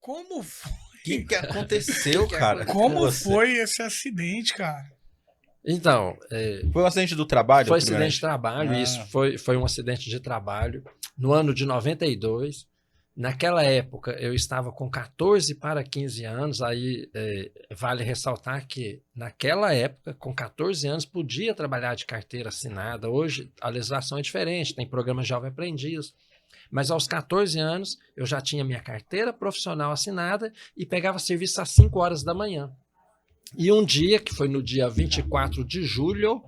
Como foi? Que aconteceu, cara? Como foi esse acidente, cara? Então, Foi um acidente do trabalho? foi acidente de trabalho, Ah. isso foi um acidente de trabalho no ano de 92. Naquela época, eu estava com 14 para 15 anos, aí vale ressaltar que naquela época, com 14 anos, podia trabalhar de carteira assinada. Hoje, a legislação é diferente, tem programa Jovem Aprendiz. Mas aos 14 anos, eu já tinha minha carteira profissional assinada e pegava serviço às 5 horas da manhã. E um dia, que foi no dia 24 de julho,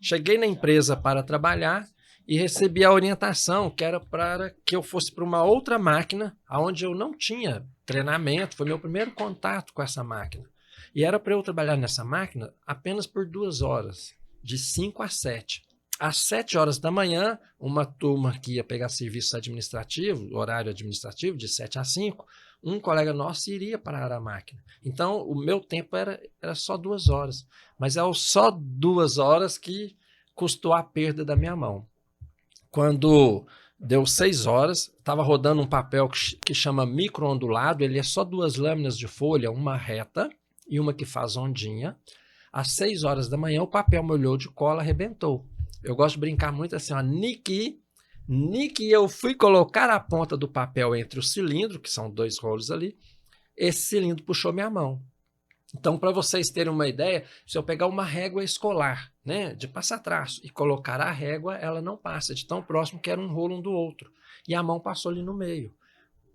cheguei na empresa para trabalhar e recebi a orientação que era para que eu fosse para uma outra máquina, onde eu não tinha treinamento, foi meu primeiro contato com essa máquina. E era para eu trabalhar nessa máquina apenas por 2 horas, de 5 às 7. Às 7 horas da manhã, uma turma que ia pegar serviço administrativo, horário administrativo, de 7 às 5, um colega nosso iria parar a máquina. Então, o meu tempo era só 2 horas. Mas é só 2 horas que custou a perda da minha mão. Quando deu 6 horas, estava rodando um papel que chama microondulado, ele é só 2 lâminas de folha, uma reta e uma que faz ondinha. Às 6 horas da manhã, o papel molhou de cola, arrebentou. Eu gosto de brincar muito assim, ó, Niki, eu fui colocar a ponta do papel entre o cilindro, que são 2 rolos ali, esse cilindro puxou minha mão. Então, para vocês terem uma ideia, se eu pegar uma régua escolar, né, de passatraço, e colocar a régua, ela não passa, de tão próximo que era um rolo um do outro. E a mão passou ali no meio.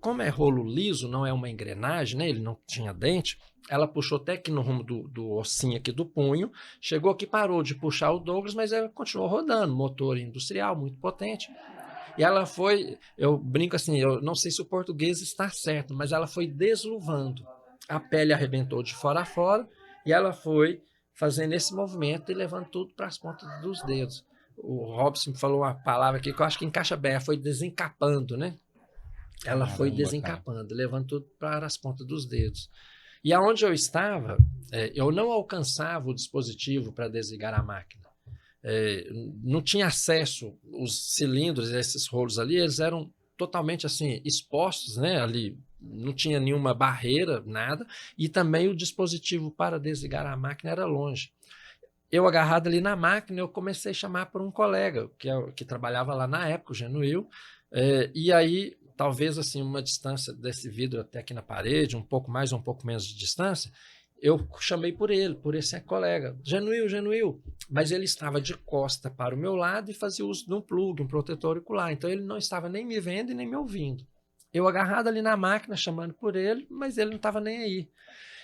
Como é rolo liso, não é uma engrenagem, né, ele não tinha dente, ela puxou até aqui no rumo do ossinho aqui do punho, chegou aqui, parou de puxar o Douglas, mas ela continuou rodando, motor industrial, muito potente. E ela foi, eu brinco assim, eu não sei se o português está certo, mas ela foi desluvando. A pele arrebentou de fora a fora e ela foi fazendo esse movimento e levando tudo para as pontas dos dedos. O Robson falou uma palavra aqui que eu acho que encaixa bem, ela foi desencapando, né? Ela foi desencapando, levando tudo para as pontas dos dedos. E aonde eu estava, eu não alcançava o dispositivo para desligar a máquina. Não tinha acesso, os cilindros, esses rolos ali, eles eram totalmente assim, expostos, né, ali, não tinha nenhuma barreira, nada, e também o dispositivo para desligar a máquina era longe. Eu agarrado ali na máquina, eu comecei a chamar por um colega, que trabalhava lá na época, o Genuil, e aí, talvez assim, uma distância desse vidro até aqui na parede, um pouco mais ou um pouco menos de distância, eu chamei por esse colega, Genuil, mas ele estava de costa para o meu lado e fazia uso de um plug, um protetor auricular, então ele não estava nem me vendo e nem me ouvindo. Eu agarrado ali na máquina, chamando por ele, mas ele não estava nem aí.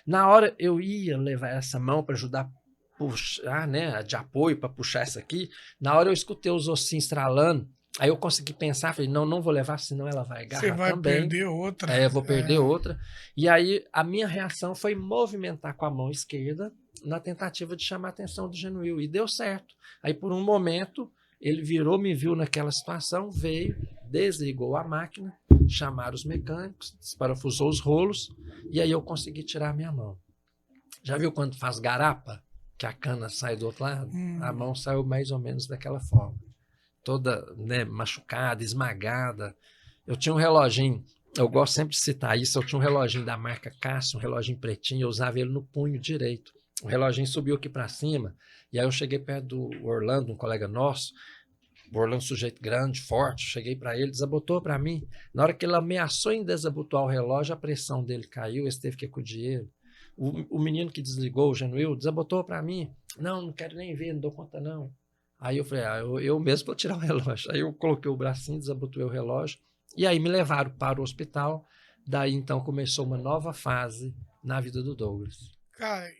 Na hora eu ia levar essa mão para ajudar a puxar, né, de apoio para puxar essa aqui, na hora eu escutei os ossinhos estralando, aí eu consegui pensar, falei, não vou levar, senão ela vai agarrar também. Você vai perder outra. Eu vou perder outra. E aí a minha reação foi movimentar com a mão esquerda na tentativa de chamar a atenção do Genuil. E deu certo. Aí por um momento ele virou, me viu naquela situação, veio, desligou a máquina, chamaram os mecânicos, desparafusou os rolos e aí eu consegui tirar a minha mão. Já viu quando faz garapa? Que a cana sai do outro lado? A mão saiu mais ou menos daquela forma. Toda, né, machucada, esmagada. Eu tinha um reloginho, eu gosto sempre de citar isso, eu tinha um reloginho da marca Casio, um reloginho pretinho, eu usava ele no punho direito. O reloginho subiu aqui para cima, e aí eu cheguei perto do Orlando, um colega nosso, o Orlando sujeito grande, forte, cheguei para ele, desabotou para mim. Na hora que ele ameaçou em desabotar o relógio, a pressão dele caiu, ele teve que acudir ele. O menino que desligou, o Genuil, desabotou para mim. Não quero nem ver, não dou conta não. Aí eu falei, eu mesmo vou tirar o relógio. Aí eu coloquei o bracinho, desabotoei o relógio, e aí me levaram para o hospital. Daí então começou uma nova fase na vida do Douglas. Cara,